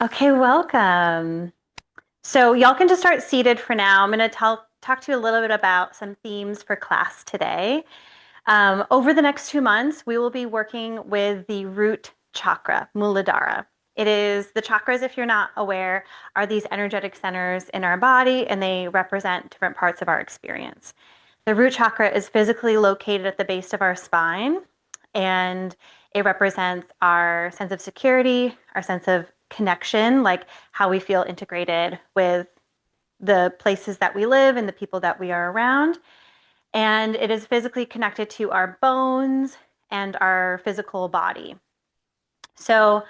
Okay, welcome. So y'all can just start seated for now. I'm going to talk to you a little bit about some themes for class today. Over the next 2 months, we will be working with the root chakra, Muladhara. It is the chakras, if you're not aware, are these energetic centers in our body, and they represent different parts of our experience. The root chakra is physically located at the base of our spine, and it represents our sense of security, our sense of connection, like how we feel integrated with the places that we live and the people that we are around. And it is physically connected to our bones and our physical body. So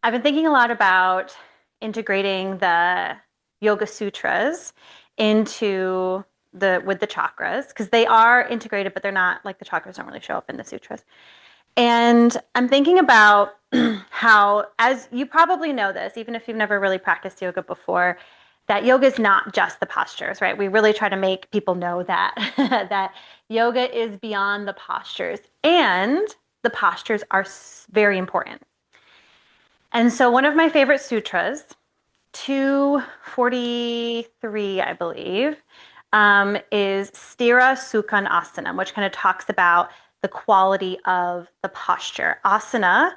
I've been thinking a lot about integrating the Yoga Sutras into the chakras, because they are integrated, but they're not like the chakras don't really show up in the sutras. And I'm thinking about how, as you probably know this, even if you've never really practiced yoga before, that yoga is not just the postures, right? We really try to make people know that that yoga is beyond the postures, and the postures are very important. And so one of my favorite sutras, 243, I believe, is Sthira Sukhan Asana, which kind of talks about the quality of the posture. Asana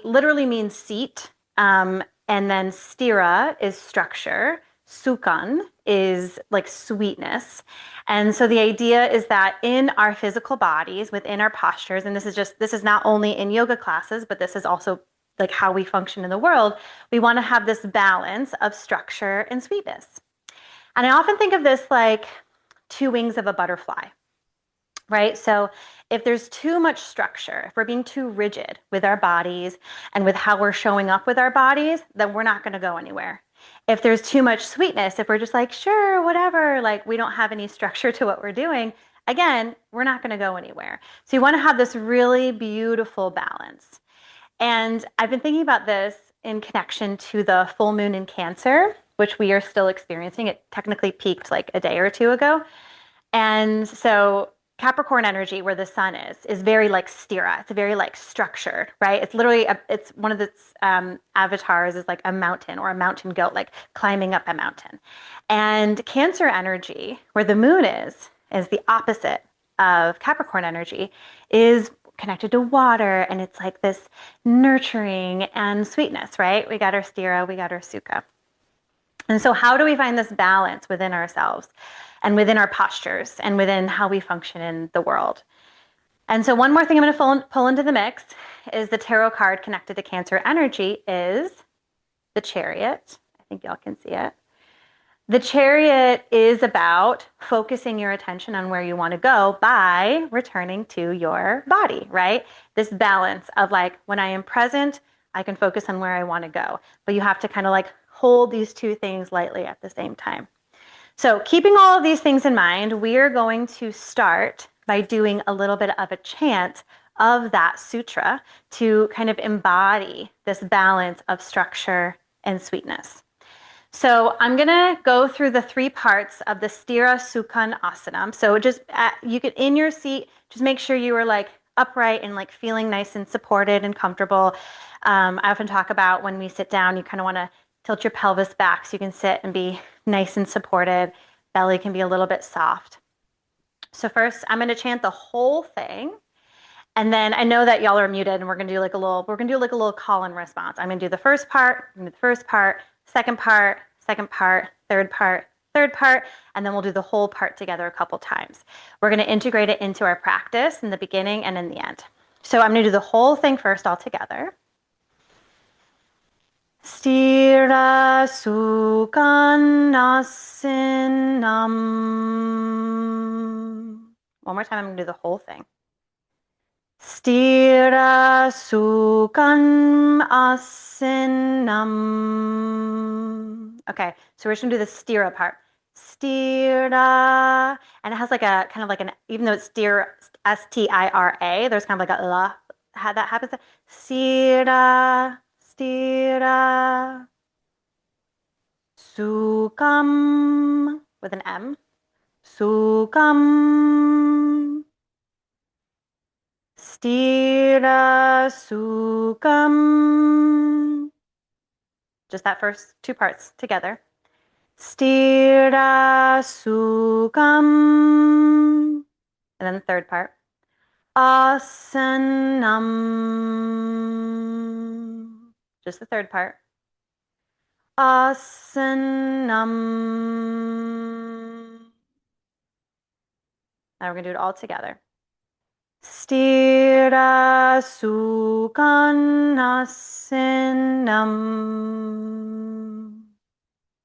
literally means seat, and then Sthira is structure. Sukhan is like sweetness. And so the idea is that in our physical bodies, within our postures, and this is not only in yoga classes, but this is also like how we function in the world, we want to have this balance of structure and sweetness. And I often think of this like two wings of a butterfly, right? So if there's too much structure, if we're being too rigid with our bodies and with how we're showing up with our bodies, then we're not going to go anywhere. If there's too much sweetness, if we're just like, sure, whatever, like we don't have any structure to what we're doing, again, we're not going to go anywhere. So you want to have this really beautiful balance. And I've been thinking about this in connection to the full moon in Cancer, which we are still experiencing. It technically peaked like a day or two ago. And so Capricorn energy, where the sun is very like Sthira. It's very like structured, right? It's literally, it's one of its avatars is like a mountain or a mountain goat, like climbing up a mountain. And Cancer energy, where the moon is the opposite of Capricorn energy, is connected to water, and it's like this nurturing and sweetness, right? We got our Sthira, we got our Sukha. And so, how do we find this balance within ourselves and within our postures and within how we function in the world? And so, one more thing I'm going to pull into the mix is the tarot card connected to Cancer energy is the Chariot. I think y'all can see it. The Chariot is about focusing your attention on where you want to go by returning to your body, right? This balance of like, when I am present, I can focus on where I want to go. But you have to kind of like hold these two things lightly at the same time. So, keeping all of these things in mind, we are going to start by doing a little bit of a chant of that sutra to kind of embody this balance of structure and sweetness. So I'm gonna go through the three parts of the Sthira Sukhan Asana. So just you could in your seat, just make sure you are like upright and like feeling nice and supported and comfortable. I often talk about when we sit down, you kind of want to tilt your pelvis back so you can sit and be nice and supported. Belly can be a little bit soft. So first, I'm gonna chant the whole thing. And then I know that y'all are muted, and we're gonna do like a little call and response. I'm gonna do the first part, I'm gonna do the first part, second part, third part, and then we'll do the whole part together a couple times. We're gonna integrate it into our practice in the beginning and in the end. So I'm gonna do the whole thing first all together. Stira Sukanasinam. One more time, I'm gonna do the whole thing. Stira Sukam Asinam. Okay, so we're just gonna do the stira part. Stira, and it has like a kind of like an, even though it's stira, Stira, there's kind of like a la, how that happens. Stira, stira, Sukam, with an M. Sukam. Stira Sukam just that first two parts together. Stira Sukham. And then the third part. Asanam. Just the third part. Asanam. Now we're going to do it all together. Stira Sukanasinam.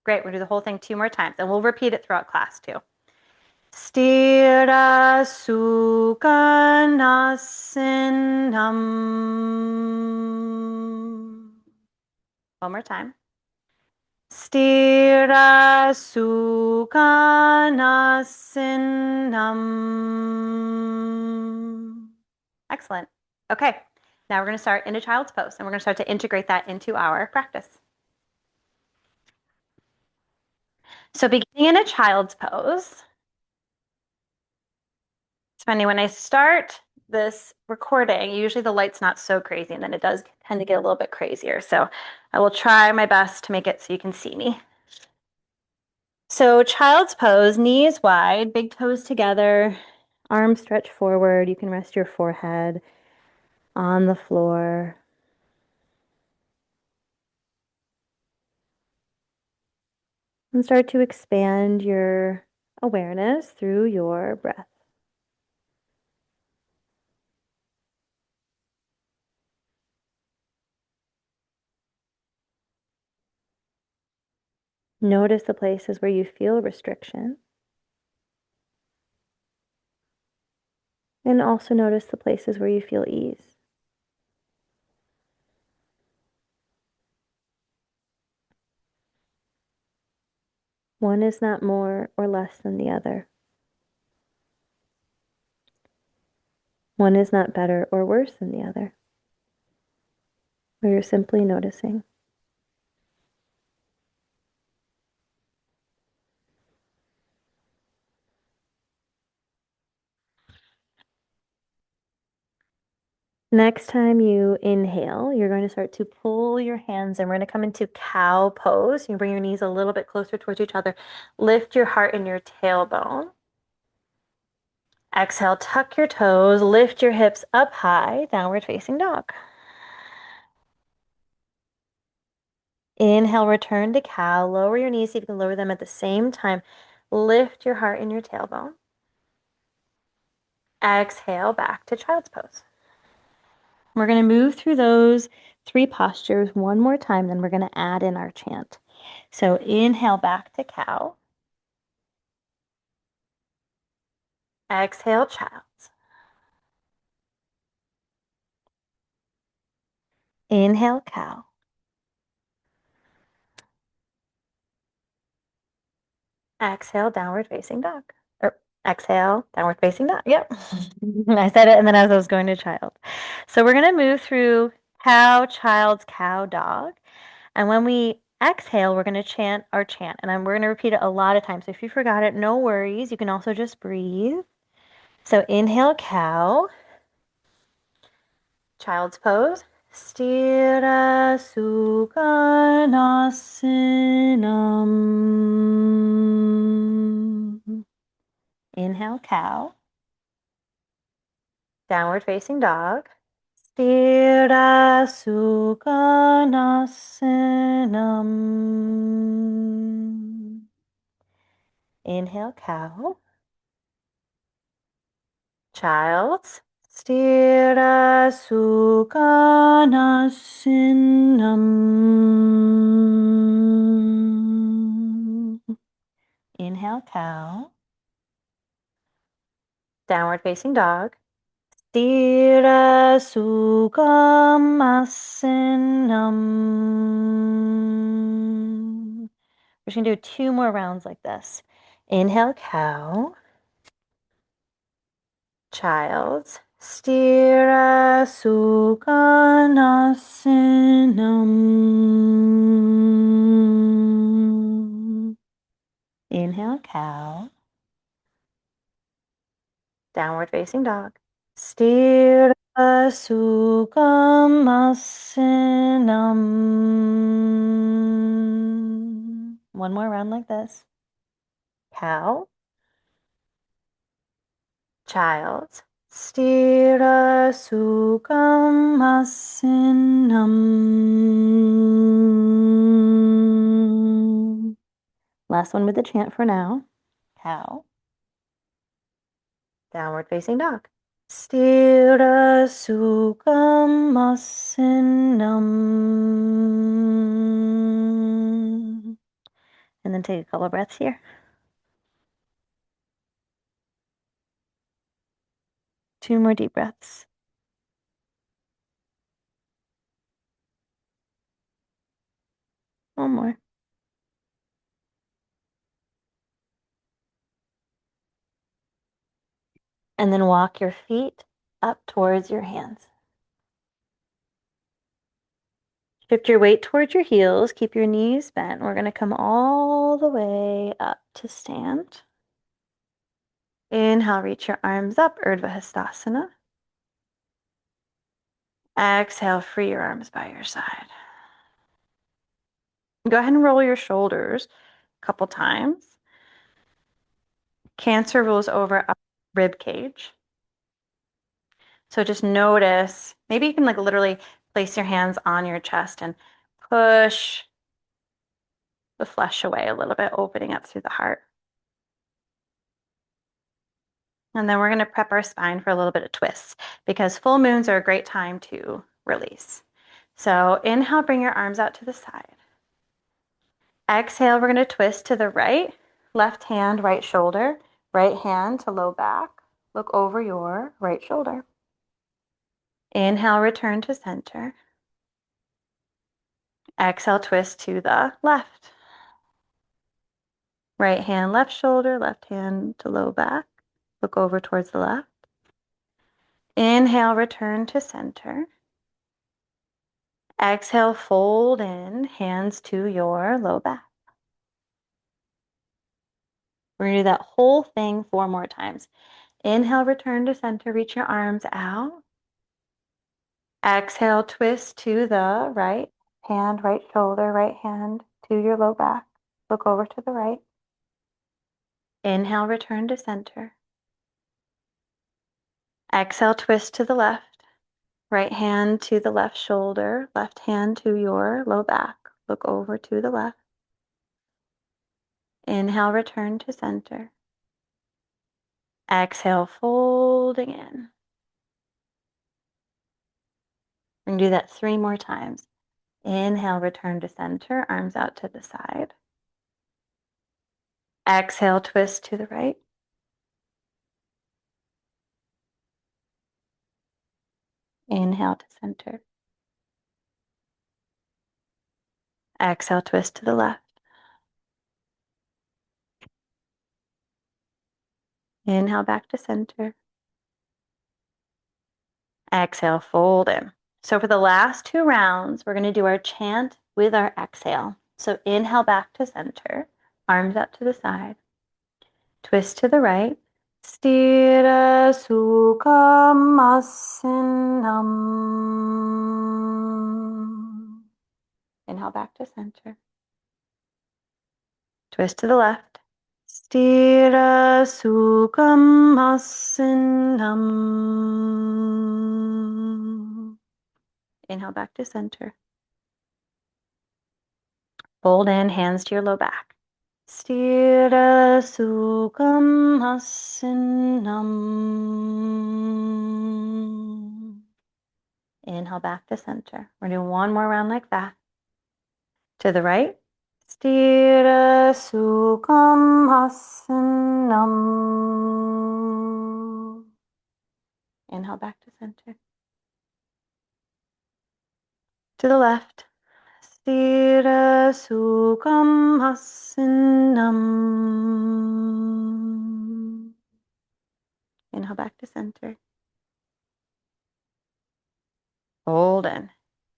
Great, we're going to do the whole thing 2 more times, and we'll repeat it throughout class too. Stira Sukanasinam. One more time. Stira Sukanasinam. Excellent. Okay, now we're going to start into child's pose, and we're going to start to integrate that into our practice. So beginning in a child's pose, it's funny, when I start this recording, usually the light's not so crazy, and then it does tend to get a little bit crazier. So I will try my best to make it so you can see me. So child's pose, knees wide, big toes together, arms stretch forward. You can rest your forehead on the floor. And start to expand your awareness through your breath. Notice the places where you feel restriction. And also notice the places where you feel ease. One is not more or less than the other. One is not better or worse than the other. You're simply noticing. Next time you inhale, you're going to start to pull your hands in. We're going to come into cow pose. You bring your knees a little bit closer towards each other. Lift your heart in your tailbone. Exhale, tuck your toes, lift your hips up high, downward facing dog. Inhale, return to cow. Lower your knees, see if you can lower them at the same time. Lift your heart in your tailbone. Exhale, back to child's pose. We're going to move through those 3 postures one more time, then we're going to add in our chant. So inhale, back to cow. Exhale, child's. Inhale, cow. Exhale, downward facing dog. Or exhale, downward facing dog. Yep. I said it and then as I was going to child. So we're going to move through cow, child's, cow, dog. And when we exhale, we're going to chant our chant. And we're going to repeat it a lot of times. So if you forgot it, no worries. You can also just breathe. So inhale, cow. Child's pose. Stira Sukanasinam. Inhale, cow. Downward facing dog. Stira Sukanasinam. Inhale, cow. Child's. Stira Sukanasinam. Inhale, cow. Downward facing dog. Stira Sukhamasinam. We're just going to do 2 more rounds like this. Inhale, cow. Child's. Stira Sukhanasinam. Inhale, cow. Downward facing dog. Stira Sukhamasinam. One more round like this. Cow, child. Stira sukam asinam. Last one with the chant for now. Cow, downward facing dog. Stira sukam asinam. And then take a couple breaths here. Two more deep breaths. One more. And then walk your feet up towards your hands. Shift your weight towards your heels. Keep your knees bent. We're going to come all the way up to stand. Inhale, reach your arms up, Urdhva Hastasana. Exhale, free your arms by your side. Go ahead and roll your shoulders a couple times. Cancer rolls over up rib cage. So just notice, maybe you can like literally place your hands on your chest and push the flesh away a little bit, opening up through the heart. And then we're going to prep our spine for a little bit of twists because full moons are a great time to release. So inhale, bring your arms out to the side. Exhale, we're going to twist to the right, left hand, right shoulder, right hand to low back. Look over your right shoulder. Inhale, return to center. Exhale, twist to the left. Right hand, left shoulder, left hand to low back. Look over towards the left. Inhale, return to center. Exhale, fold in, hands to your low back. We're going to do that whole thing 4 more times. Inhale, return to center, reach your arms out. Exhale, twist to the right hand, right shoulder, right hand to your low back. Look over to the right. Inhale, return to center. Exhale, twist to the left. Right hand to the left shoulder, left hand to your low back. Look over to the left. Inhale, return to center. Exhale, folding in. We're going to do that 3 more times. Inhale, return to center, arms out to the side. Exhale, twist to the right. Inhale to center. Exhale, twist to the left. Inhale back to center. Exhale, fold in. So for the last 2 rounds, we're going to do our chant with our exhale. So inhale back to center, arms out to the side. Twist to the right. Stira sukham asinam. Inhale back to center. Twist to the left. Stira sukham asinam. Inhale back to center. Fold in, hands to your low back. Stira sukham asinam. Inhale back to center. We're doing 1 more round like that. To the right. Stira sukham asinam. Inhale back to center. To the left. Stira sukham asinam. Inhale back to center. Hold in.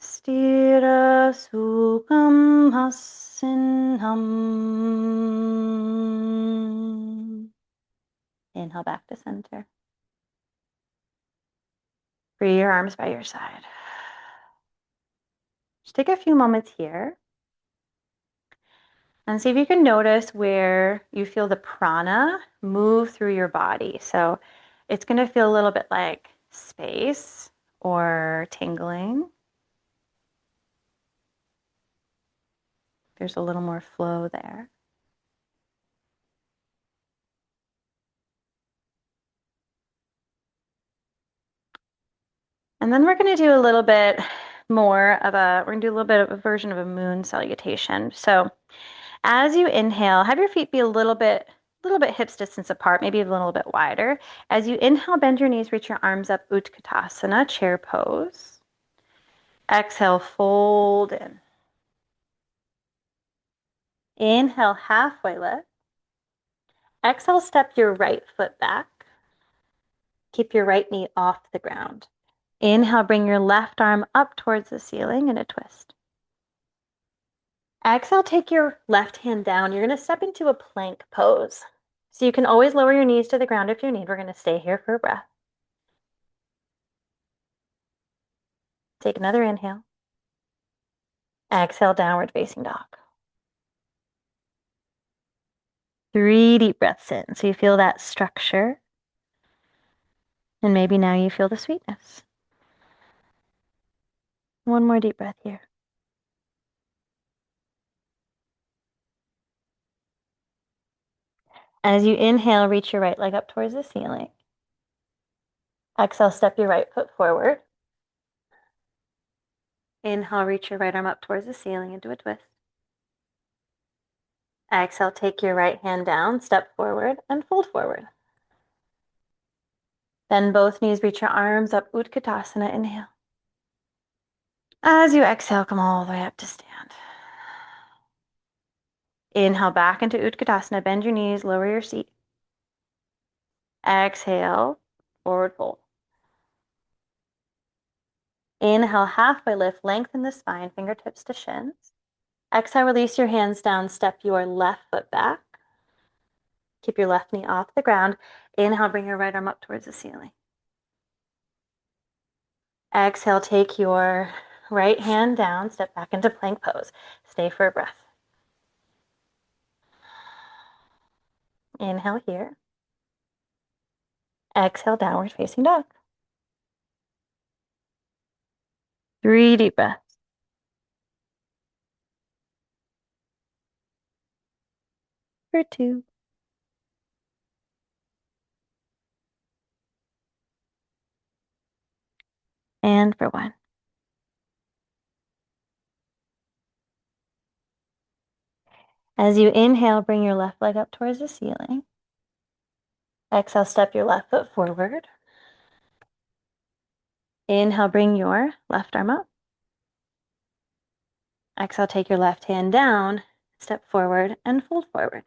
Stira sukham asinam. Inhale back to center. Free your arms by your side. Just take a few moments here. And see if you can notice where you feel the prana move through your body. So it's going to feel a little bit like space or tingling. There's a little more flow there. And then we're going to do a little bit more of we're going to do a little bit of a version of a moon salutation. So as you inhale, have your feet be a little bit hips distance apart, maybe a little bit wider. As you inhale, bend your knees, reach your arms up, Utkatasana, chair pose. Exhale, fold in. Inhale, halfway lift. Exhale, step your right foot back. Keep your right knee off the ground. Inhale, bring your left arm up towards the ceiling in a twist. Exhale, take your left hand down. You're going to step into a plank pose. So you can always lower your knees to the ground if you need. We're going to stay here for a breath. Take another inhale. Exhale, downward facing dog. 3 deep breaths in. So you feel that structure. And maybe now you feel the sweetness. 1 more deep breath here. As you inhale, reach your right leg up towards the ceiling. Exhale, step your right foot forward. Inhale, reach your right arm up towards the ceiling into a twist. Exhale, take your right hand down, step forward, and fold forward. Bend both knees, reach your arms up, Utkatasana, inhale. As you exhale, come all the way up to stand. Inhale back into Utkatasana, bend your knees, lower your seat. Exhale, forward fold. Inhale, halfway lift, lengthen the spine, fingertips to shins. Exhale, release your hands down, step your left foot back. Keep your left knee off the ground. Inhale, bring your right arm up towards the ceiling. Exhale, take your right hand down, step back into plank pose. Stay for a breath. Inhale here. Exhale, downward facing dog. 3 deep breaths. For 2. And for 1. As you inhale, bring your left leg up towards the ceiling. Exhale, step your left foot forward. Inhale, bring your left arm up. Exhale, take your left hand down, step forward, and fold forward.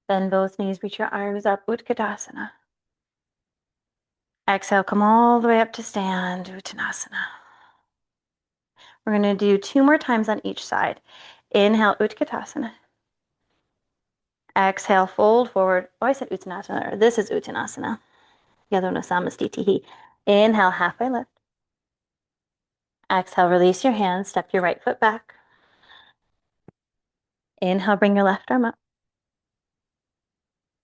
Bend both knees, reach your arms up, Utkatasana. Exhale, come all the way up to stand, Uttanasana. We're going to do 2 more times on each side. Inhale, Utkatasana. Exhale, fold forward. Oh, I said Uttanasana, or this is Uttanasana. Yadona Samastitihi. Inhale, halfway lift. Exhale, release your hands, step your right foot back. Inhale, bring your left arm up.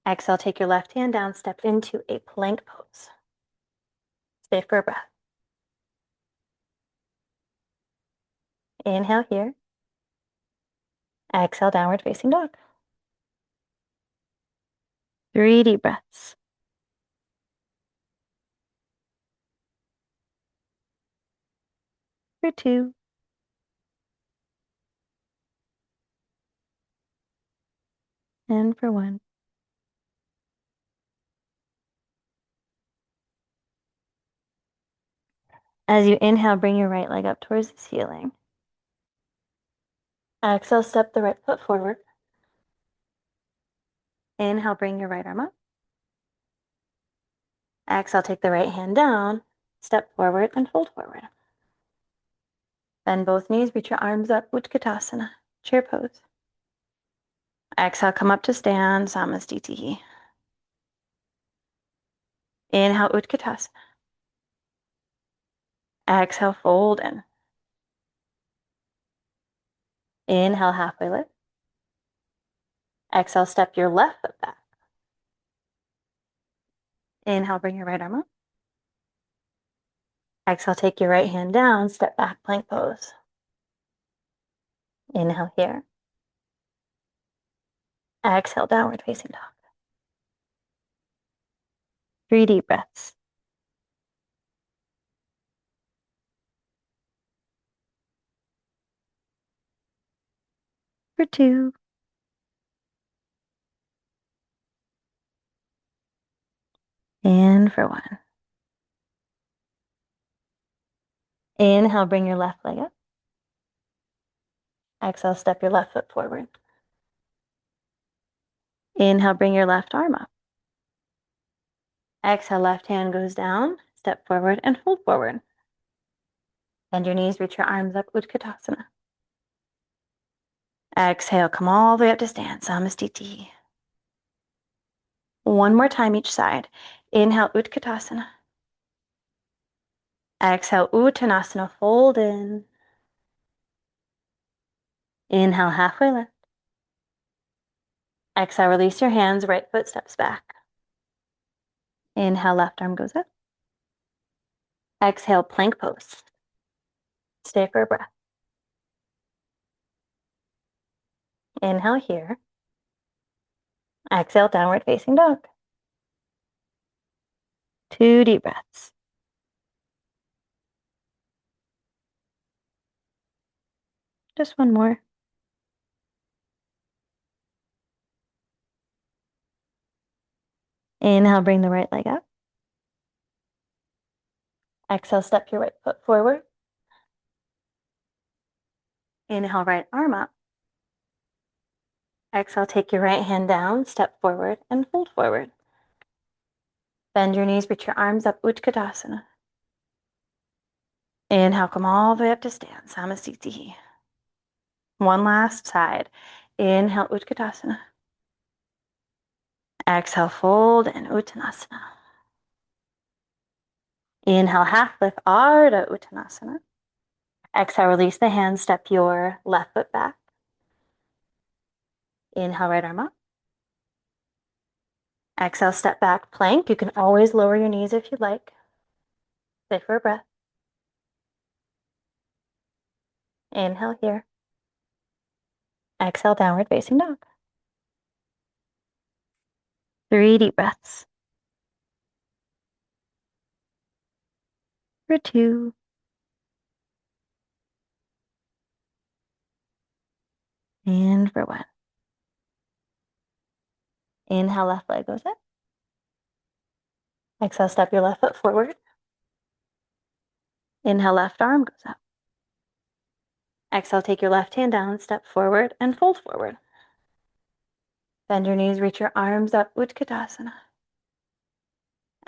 Exhale, take your left hand down, step into a plank pose. Stay for a breath. Inhale here. Exhale, downward facing dog. 3 deep breaths. For 2. And for 1. As you inhale, bring your right leg up towards the ceiling. Exhale, step the right foot forward. Inhale, bring your right arm up. Exhale, take the right hand down, step forward and fold forward. Bend both knees, reach your arms up, Utkatasana, chair pose. Exhale, come up to stand, Samastitihi. Inhale, Utkatasana. Exhale, fold in. Inhale, halfway lift. Exhale, step your left foot back. Inhale, bring your right arm up. Exhale, take your right hand down, step back, plank pose. Inhale here. Exhale, downward facing dog. 3 deep breaths. For 2. And for 1. Inhale, bring your left leg up. Exhale, step your left foot forward. Inhale, bring your left arm up. Exhale, left hand goes down, step forward and fold forward. Bend your knees, reach your arms up, Utkatasana. Exhale, come all the way up to stand, Samastiti. One more time each side. Inhale, Utkatasana. Exhale, Uttanasana, fold in. Inhale, halfway lift. Exhale, release your hands, right foot steps back. Inhale, left arm goes up. Exhale, plank pose. Stay for a breath. Inhale here. Exhale, downward facing dog. 2 deep breaths. Just one more. Inhale, bring the right leg up. Exhale, step your right foot forward. Inhale, right arm up. Exhale, take your right hand down, step forward, and fold forward. Bend your knees, reach your arms up, Utkatasana. Inhale, come all the way up to stand, Samasthiti. One last side. Inhale, Utkatasana. Exhale, fold, and Uttanasana. Inhale, half lift, Ardha Uttanasana. Exhale, release the hands, step your left foot back. Inhale, right arm up. Exhale, step back, plank. You can always lower your knees if you'd like. Stay for a breath. Inhale here. Exhale, downward facing dog. 3 deep breaths. For 2. And for 1. Inhale, left leg goes up. Exhale, step your left foot forward. Inhale, left arm goes up. Exhale, take your left hand down, step forward, and fold forward. Bend your knees, reach your arms up, Utkatasana.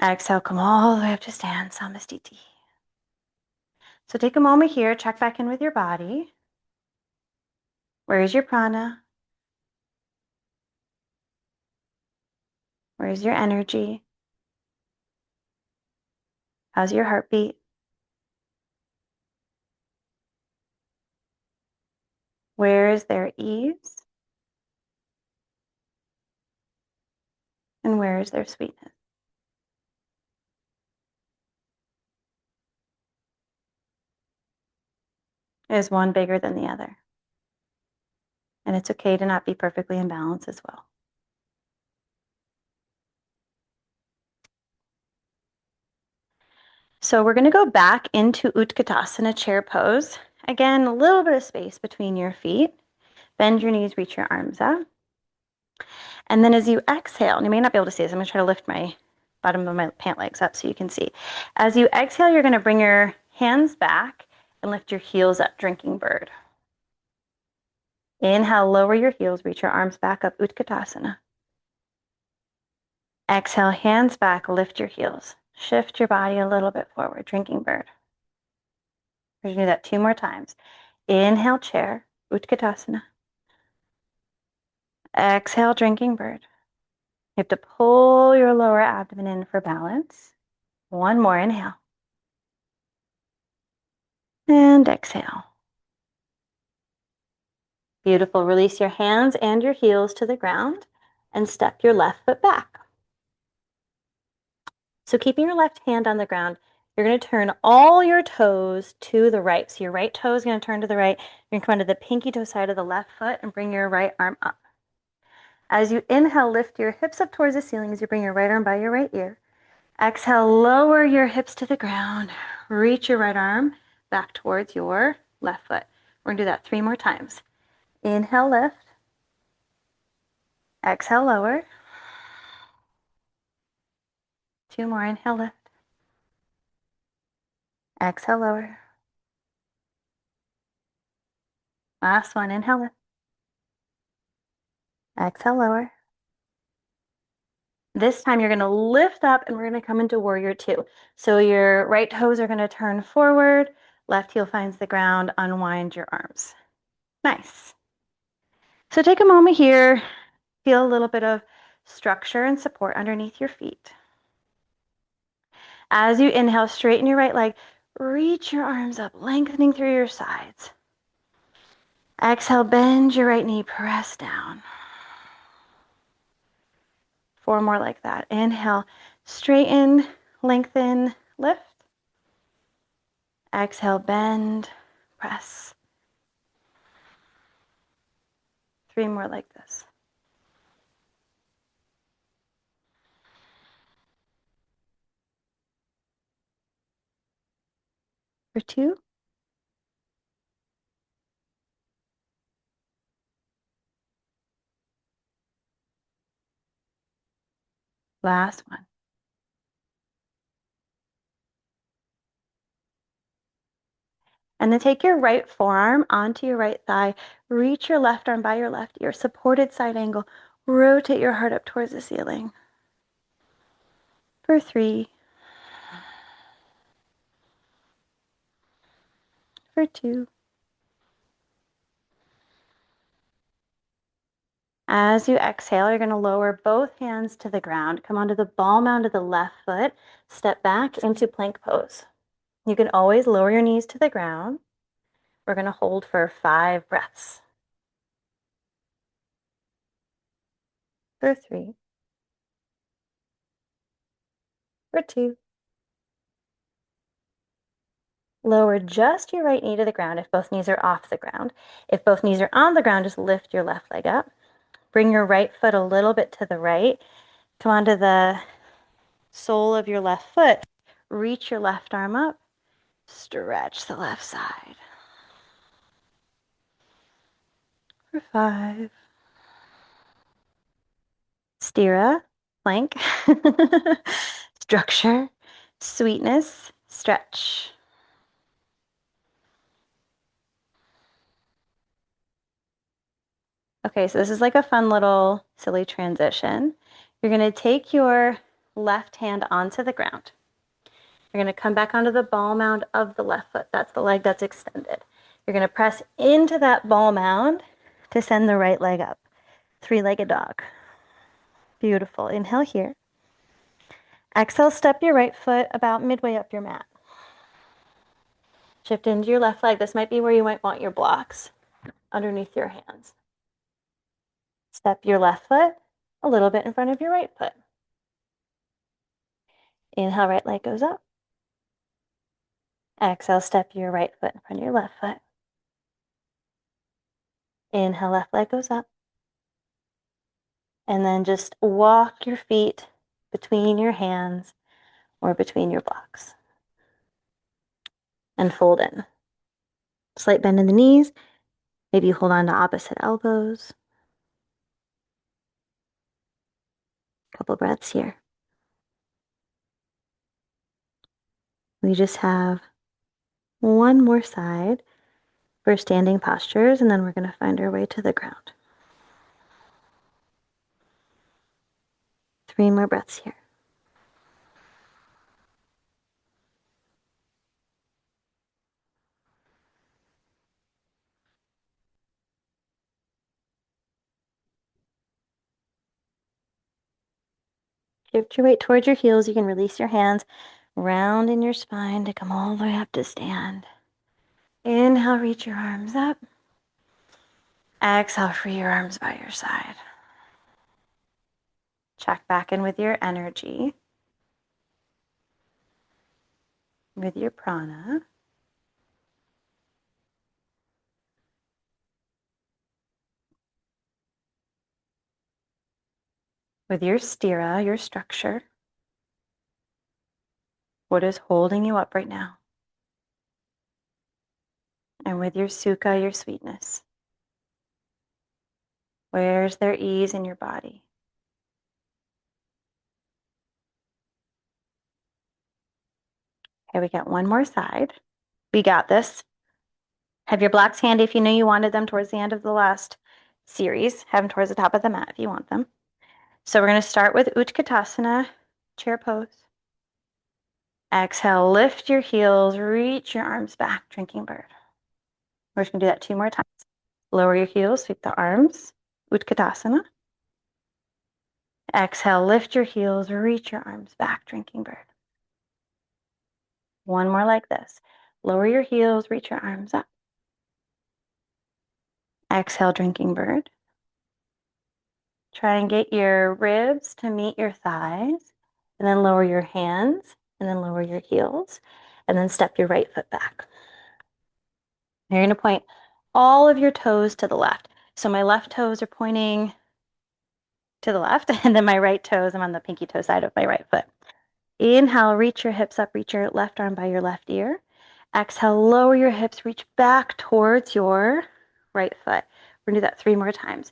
Exhale, come all the way up to stand, Samastiti. So take a moment here, check back in with your body. Where is your prana? Where is your energy? How's your heartbeat? Where is there ease? And where is there sweetness? Is one bigger than the other? And it's okay to not be perfectly in balance as well. So we're going to go back into Utkatasana chair pose. Again, a little bit of space between your feet. Bend your knees, reach your arms up. And then as you exhale, and you may not be able to see this, I'm going to try to lift my bottom of my pant legs up so you can see. As you exhale, you're going to bring your hands back and lift your heels up, drinking bird. Inhale, lower your heels, reach your arms back up, Utkatasana. Exhale, hands back, lift your heels. Shift your body a little bit forward, drinking bird. We're gonna do that 2 more times. Inhale, chair, Utkatasana. Exhale, drinking bird. You have to pull your lower abdomen in for balance. 1 more, inhale. And exhale. Beautiful. Release your hands and your heels to the ground and step your left foot back. So keeping your left hand on the ground, you're going to turn all your toes to the right. So your right toe is going to turn to the right. You're going to come onto the pinky toe side of the left foot and bring your right arm up. As you inhale, lift your hips up towards the ceiling as you bring your right arm by your right ear. Exhale, lower your hips to the ground. Reach your right arm back towards your left foot. We're going to do that 3 more times. Inhale, lift. Exhale, lower. 2 more. Inhale, lift. Exhale, lower. Last one. Inhale, lift. Exhale, lower. This time you're going to lift up and we're going to come into warrior 2. So your right toes are going to turn forward. Left heel finds the ground. Unwind your arms. Nice. So take a moment here. Feel a little bit of structure and support underneath your feet. As you inhale, straighten your right leg. Reach your arms up, lengthening through your sides. Exhale, bend your right knee, press down. 4 more like that. Inhale, straighten, lengthen, lift. Exhale, bend, press. 3 more like this. For 2. Last one. And then take your right forearm onto your right thigh. Reach your left arm by your left ear. Supported side angle. Rotate your heart up towards the ceiling. For 3. For 2. As you exhale, you're going to lower both hands to the ground. Come onto the ball mound of the left foot. Step back into plank pose. You can always lower your knees to the ground. We're going to hold for 5 breaths. For 3. For 2. Lower just your right knee to the ground if both knees are off the ground. If both knees are on the ground, just lift your left leg up. Bring your right foot a little bit to the right. Come onto the sole of your left foot. Reach your left arm up. Stretch the left side. For 5. Sthira, plank. Structure, sweetness, stretch. Okay, so this is like a fun little silly transition. You're going to take your left hand onto the ground. You're going to come back onto the ball mound of the left foot. That's the leg that's extended. You're going to press into that ball mound to send the right leg up. 3-legged dog. Beautiful. Inhale here. Exhale, step your right foot about midway up your mat. Shift into your left leg. This might be where you might want your blocks underneath your hands. Step your left foot a little bit in front of your right foot. Inhale, right leg goes up. Exhale, step your right foot in front of your left foot. Inhale, left leg goes up. And then just walk your feet between your hands or between your blocks. And fold in. Slight bend in the knees. Maybe you hold on to opposite elbows. Couple breaths here. We just have one more side for standing postures, and then we're going to find our way to the ground. 3 more breaths here. Shift your weight towards your heels. You can release your hands, round in your spine to come all the way up to stand. Inhale, reach your arms up. Exhale, free your arms by your side. Check back in with your energy, with your prana. With your stira, your structure. What is holding you up right now? And with your sukha, your sweetness. Where's there ease in your body? Okay, we got one more side. We got this. Have your blocks handy if you know you wanted them towards the end of the last series. Have them towards the top of the mat if you want them. So we're going to start with Utkatasana, chair pose. Exhale, lift your heels, reach your arms back, drinking bird. We're just going to do that 2 more times. Lower your heels, sweep the arms, Utkatasana. Exhale, lift your heels, reach your arms back, drinking bird. One more like this. Lower your heels, reach your arms up. Exhale, drinking bird. Try and get your ribs to meet your thighs, and then lower your hands, and then lower your heels, and then step your right foot back. You're going to point all of your toes to the left. So my left toes are pointing to the left, and then my right toes, I'm on the pinky toe side of my right foot. Inhale, reach your hips up, reach your left arm by your left ear. Exhale, lower your hips, reach back towards your right foot. We're gonna do that 3 more times.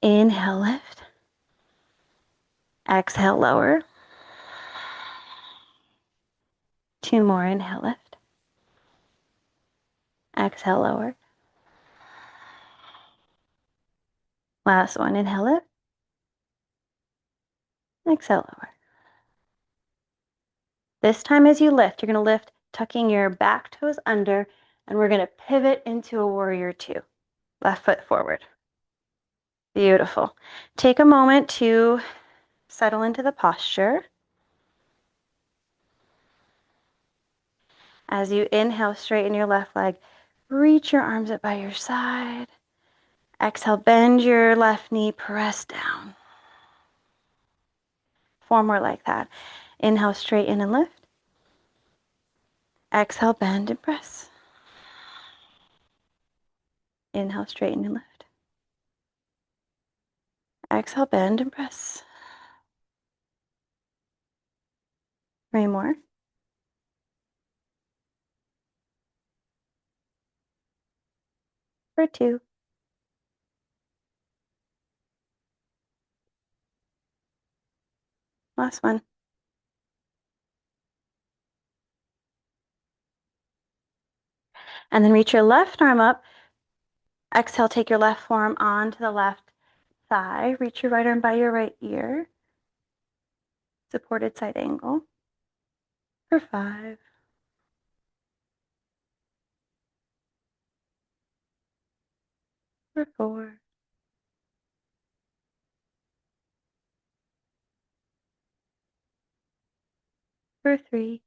Inhale, lift. Exhale, lower. 2 more, inhale, lift. Exhale, lower. Last one, inhale, lift. Exhale, lower. This time as you lift, you're gonna lift tucking your back toes under, and we're gonna pivot into a warrior 2. Left foot forward. Beautiful. Take a moment to settle into the posture. As you inhale, straighten your left leg. Reach your arms up by your side. Exhale, bend your left knee, press down. 4 more like that. Inhale, straighten and lift. Exhale, bend and press. Inhale, straighten and lift. Exhale, bend and press. 3 more. For 2. Last one. And then reach your left arm up. Exhale, take your left forearm onto the left thigh. Reach your right arm by your right ear. Supported side angle. For 5. For 4. For 3.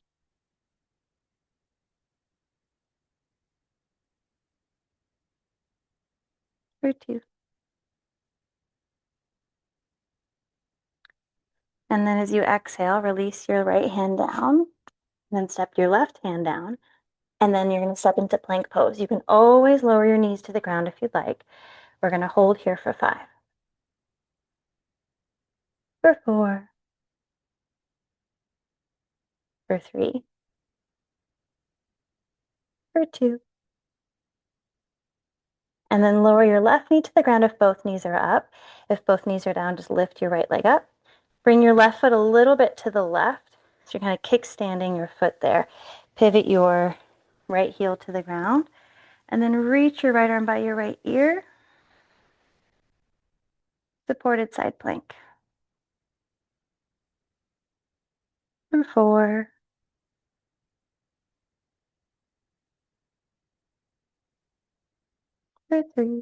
For 2. And then as you exhale, release your right hand down, and then step your left hand down. And then you're going to step into plank pose. You can always lower your knees to the ground if you'd like. We're going to hold here for 5. For 4. For 3. For 2. And then lower your left knee to the ground if both knees are up. If both knees are down, just lift your right leg up. Bring your left foot a little bit to the left. So you're kind of kickstanding your foot there. Pivot your right heel to the ground. And then reach your right arm by your right ear. Supported side plank. For 4. For 3.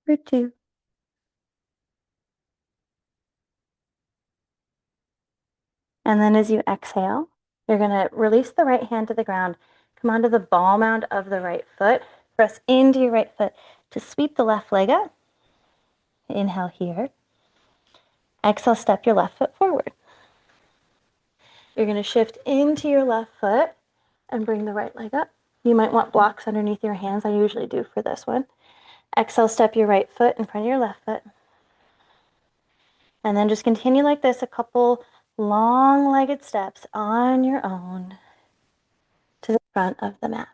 For 2. And then as you exhale, you're going to release the right hand to the ground, Come onto the ball mound of the right foot. Press into your right foot to sweep the left leg up. Inhale here. Exhale, step your left foot forward. You're going to shift into your left foot and bring the right leg up. You might want blocks underneath your hands. I usually do for this one. Exhale, step your right foot in front of your left foot. And then just continue like this, a couple long-legged steps on your own to the front of the mat.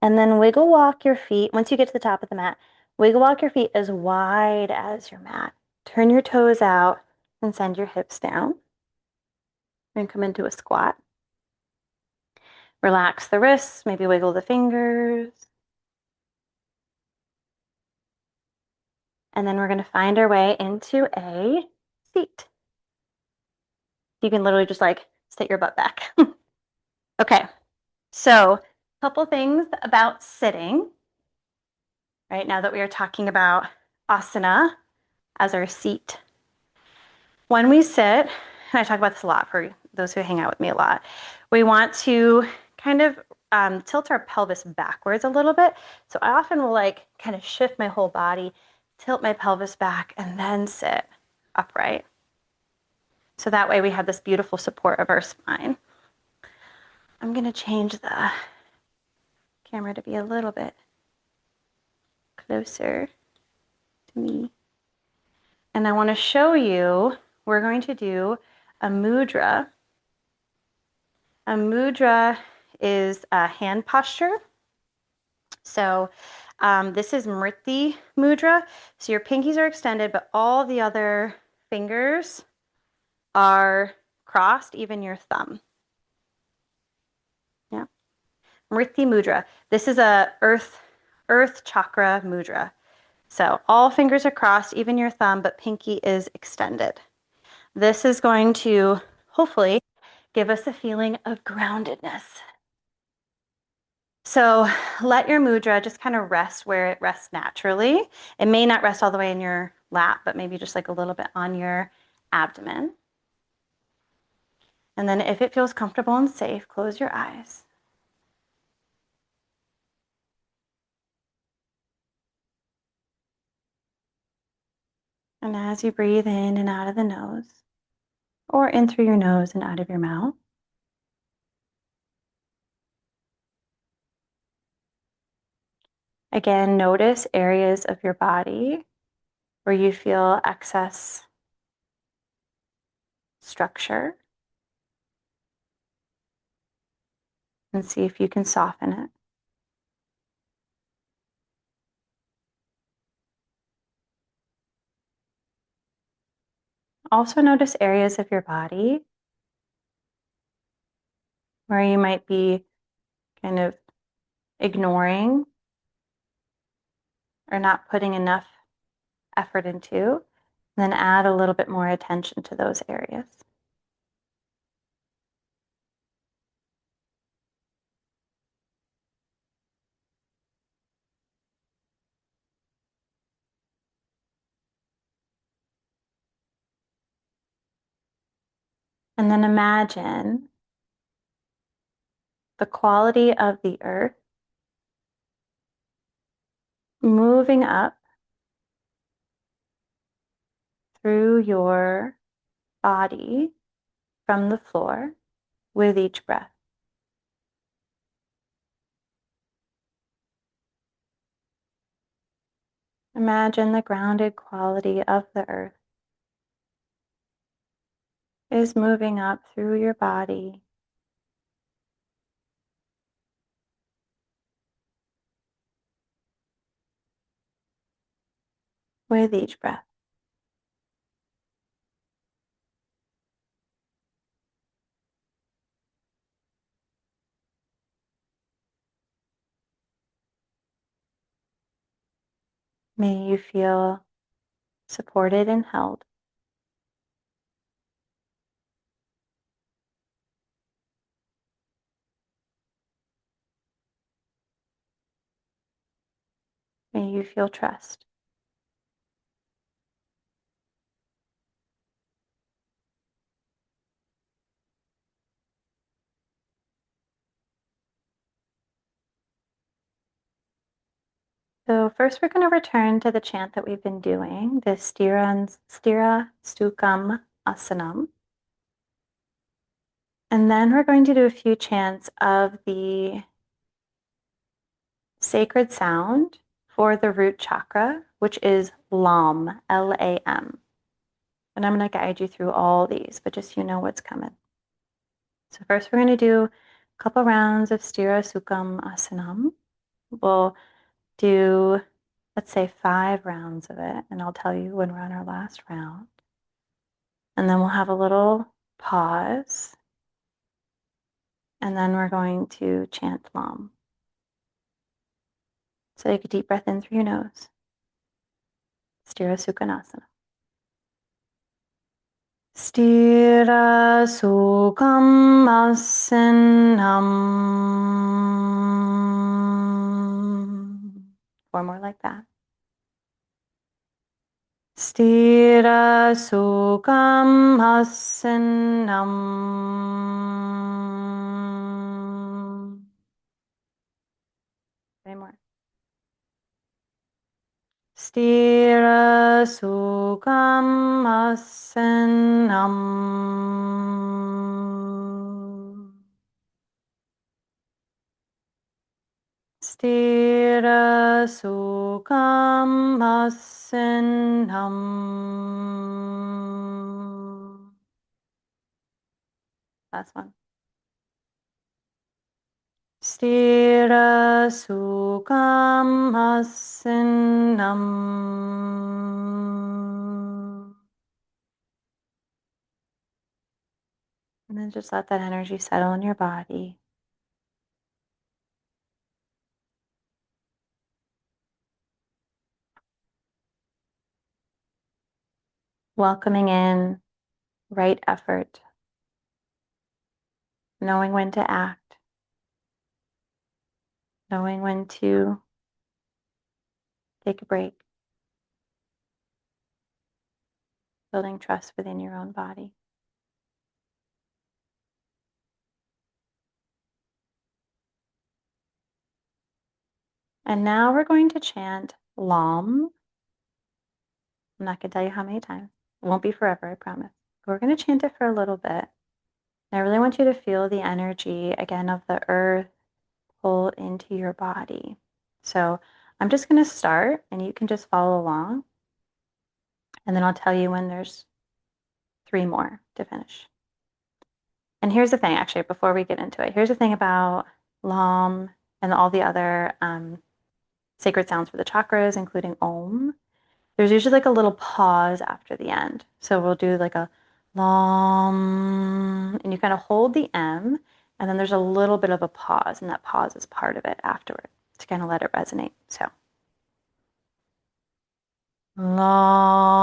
And then wiggle walk your feet. Once you get to the top of the mat, wiggle walk your feet as wide as your mat. Turn your toes out and send your hips down. And come into a squat. Relax the wrists, maybe wiggle the fingers. And then we're going to find our way into a seat. You can literally just like sit your butt back. Okay, so a couple things about sitting. Right now that we are talking about asana as our seat. When we sit, and I talk about this a lot for those who hang out with me a lot, we want to kind of tilt our pelvis backwards a little bit. So I often will like kind of shift my whole body, tilt my pelvis back, and then sit upright. So that way we have this beautiful support of our spine. I'm going to change the camera to be a little bit closer to me. And I want to show you, we're going to do a mudra. A mudra is a hand posture. So this is Mriti mudra. So your pinkies are extended, but all the other fingers are crossed, even your thumb. Yeah. Mriti mudra. This is a earth chakra mudra. So all fingers are crossed, even your thumb, but pinky is extended. This is going to hopefully give us a feeling of groundedness. So let your mudra just kind of rest where it rests naturally. It may not rest all the way in your lap, but maybe just like a little bit on your abdomen. And then if it feels comfortable and safe, close your eyes. And as you breathe in and out of the nose, or in through your nose and out of your mouth, again, notice areas of your body where you feel excess structure, and see if you can soften it. Also notice areas of your body where you might be kind of ignoring or not putting enough effort into, then add a little bit more attention to those areas. And then imagine the quality of the earth moving up through your body from the floor with each breath. Imagine the grounded quality of the earth is moving up through your body with each breath. May you feel supported and held. May you feel trust. So first we're going to return to the chant that we've been doing, the Stira Sukam Asanam. And then we're going to do a few chants of the sacred sound for the root chakra, which is LAM, L-A-M. And I'm going to guide you through all these, but just so you know what's coming. So first we're going to do a couple rounds of Stira Sukam Asanam. We'll do, let's say, 5 rounds of it, and I'll tell you when we're on our last round. And then we'll have a little pause, and then we're going to chant LAM. So take a deep breath in through your nose. Stira Sukhanasana. Stira Sukham Asanam. 4 more like that. Stira Sukham Asanam. 3 more. Stira Sukham Asanam. Stira Sukham Asanam. Last one. Stira Sukham Asanam. And then just let that energy settle in your body. Welcoming in right effort, knowing when to act, knowing when to take a break, building trust within your own body. And now we're going to chant LAM. I'm not going to tell you how many times. It won't be forever, I promise. But we're going to chant it for a little bit. And I really want you to feel the energy, again, of the earth pull into your body. So I'm just going to start, and you can just follow along. And then I'll tell you when there's 3 more to finish. And here's the thing, actually, before we get into it, here's the thing about LAM and all the other sacred sounds for the chakras, including Om. There's usually like a little pause after the end. So we'll do like a LAM, and you kind of hold the M, and then there's a little bit of a pause, and that pause is part of it afterward to kind of let it resonate. So LAM.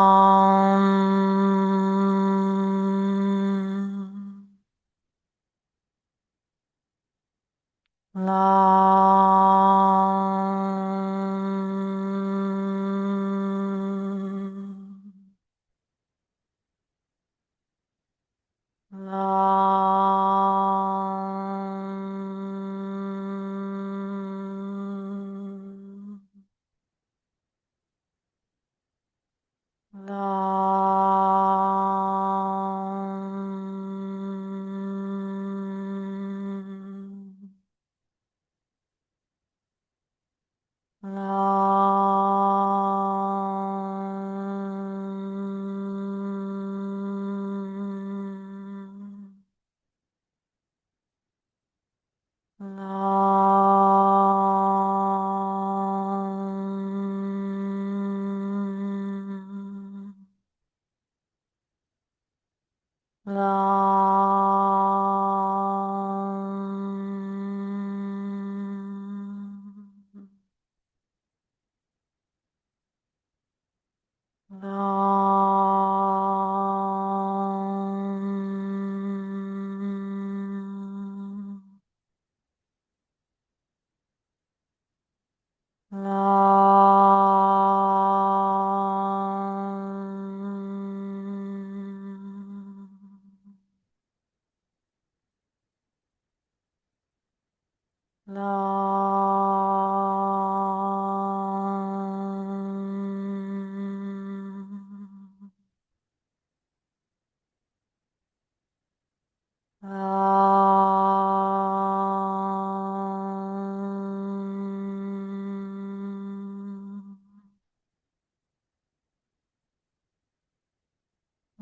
Lam. Lam. Lam. Lam. Lam. Lam. Lam. Lam.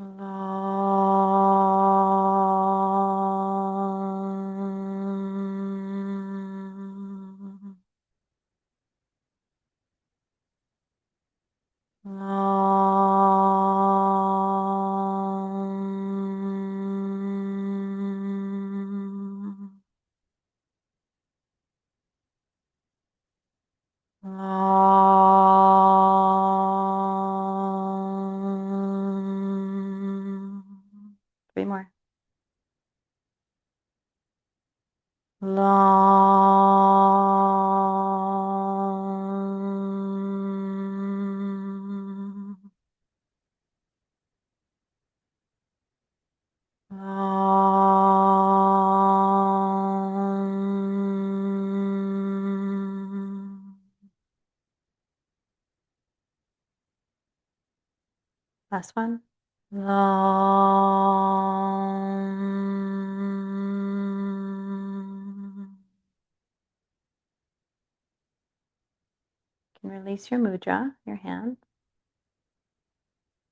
Long. Long. Long. Three more. Long. Long. Last one. Long. You can release your mudra, your hands.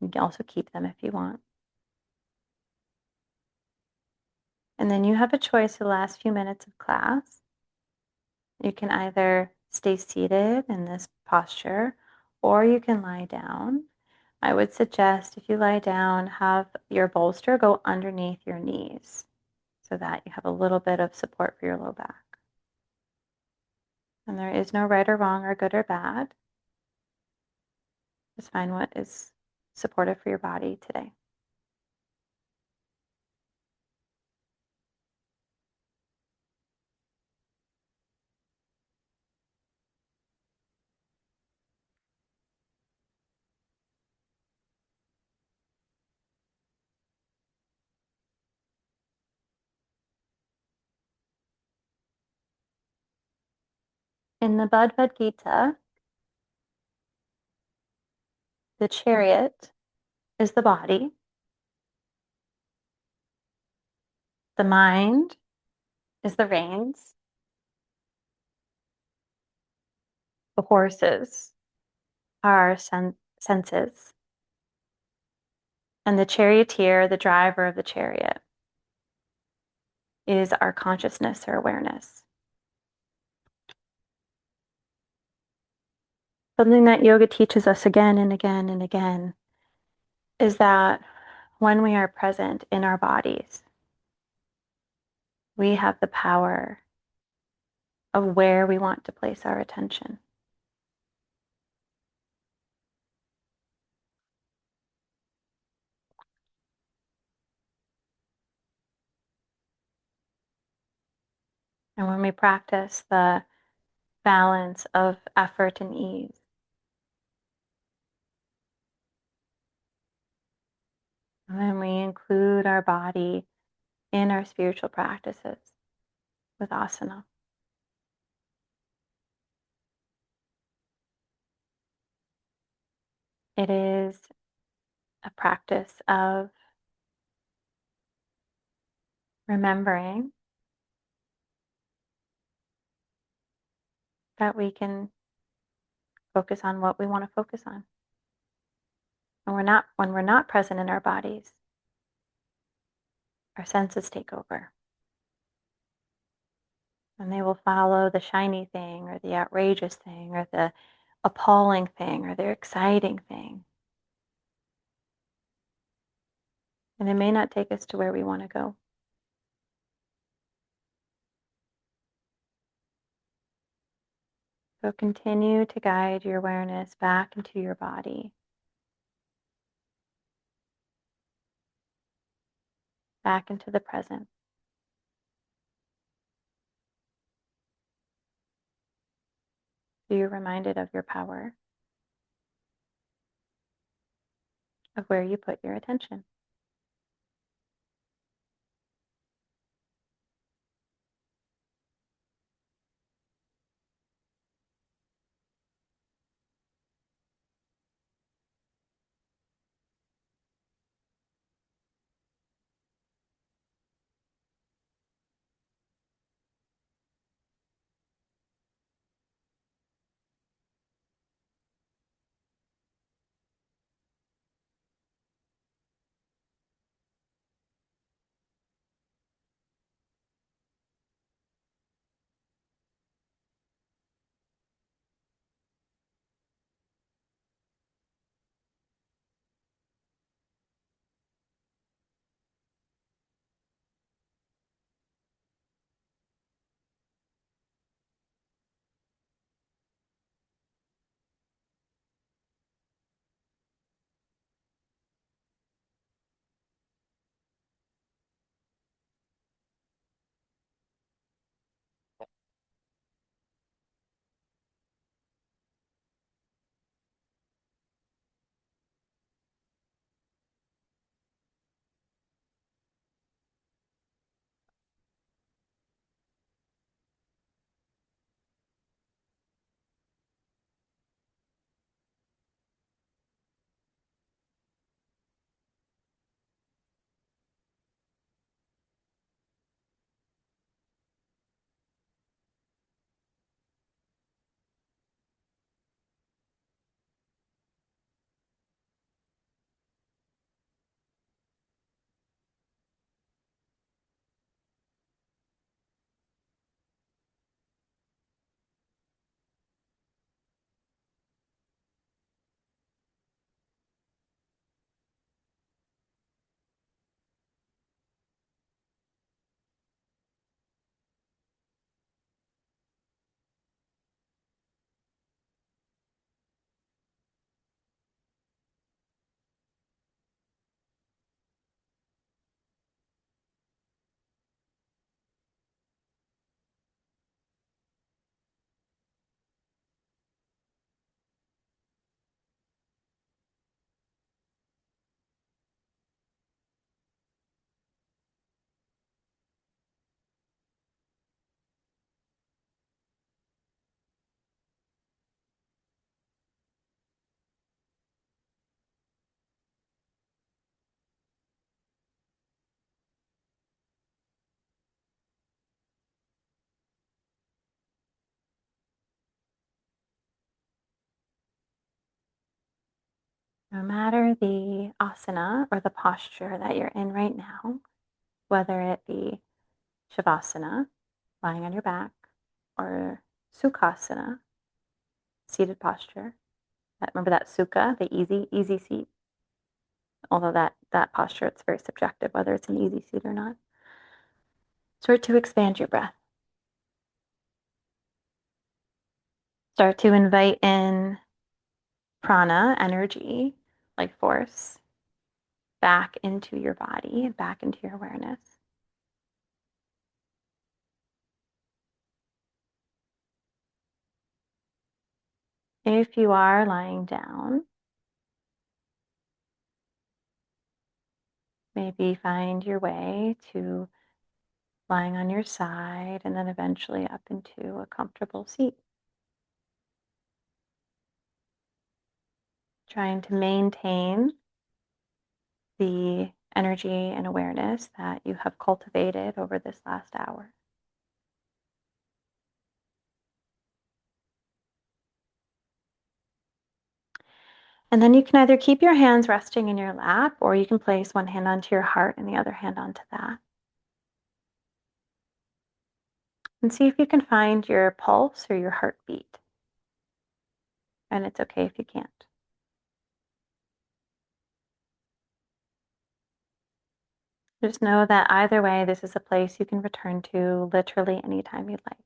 You can also keep them if you want. And then you have a choice for the last few minutes of class. You can either stay seated in this posture or you can lie down. I would suggest if you lie down, have your bolster go underneath your knees so that you have a little bit of support for your low back. And there is no right or wrong or good or bad. Just find what is supportive for your body today. In the Bhagavad Gita, the chariot is the body, the mind is the reins, the horses are our senses, and the charioteer, the driver of the chariot, is our consciousness or awareness. Something that yoga teaches us again and again and again is that when we are present in our bodies, we have the power of where we want to place our attention. And when we practice the balance of effort and ease, and then we include our body in our spiritual practices with asana. It is a practice of remembering that we can focus on what we want to focus on. And when we're not present in our bodies, our senses take over. And they will follow the shiny thing or the outrageous thing or the appalling thing or the exciting thing. And it may not take us to where we want to go. So continue to guide your awareness back into your body, back into the present. So you're reminded of your power, of where you put your attention. No matter the asana or the posture that you're in right now, whether it be Shavasana, lying on your back, or Sukhasana, seated posture. Remember that sukha, the easy seat. Although that posture, it's very subjective whether it's an easy seat or not. Start to expand your breath. Start to invite in prana, energy, like force, back into your body and back into your awareness. If you are lying down, maybe find your way to lying on your side and then eventually up into a comfortable seat. Trying to maintain the energy and awareness that you have cultivated over this last hour. And then you can either keep your hands resting in your lap, or you can place one hand onto your heart and the other hand onto that. And see if you can find your pulse or your heartbeat. And it's okay if you can't. Just know that either way, this is a place you can return to literally anytime you'd like.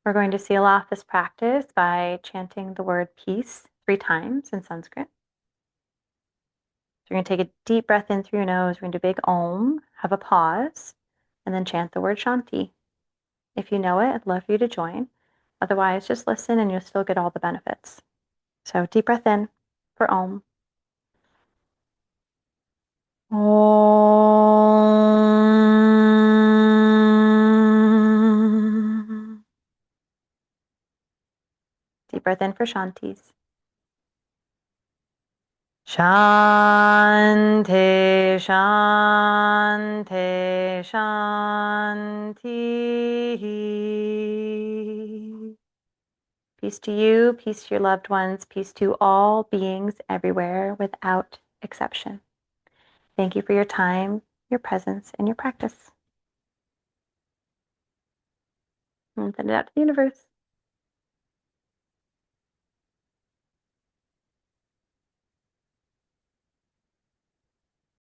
We're going to seal off this practice by chanting the word peace 3 times in Sanskrit. So you're going to take a deep breath in through your nose. We're going to do a big Om, have a pause, and then chant the word Shanti. If you know it, I'd love for you to join. Otherwise, just listen and you'll still get all the benefits. So deep breath in for Om. Om. Deep breath in for Shantis. Shanti, Shanti, Shanti. Peace to you, peace to your loved ones, peace to all beings everywhere without exception. Thank you for your time, your presence, and your practice. And send it out to the universe.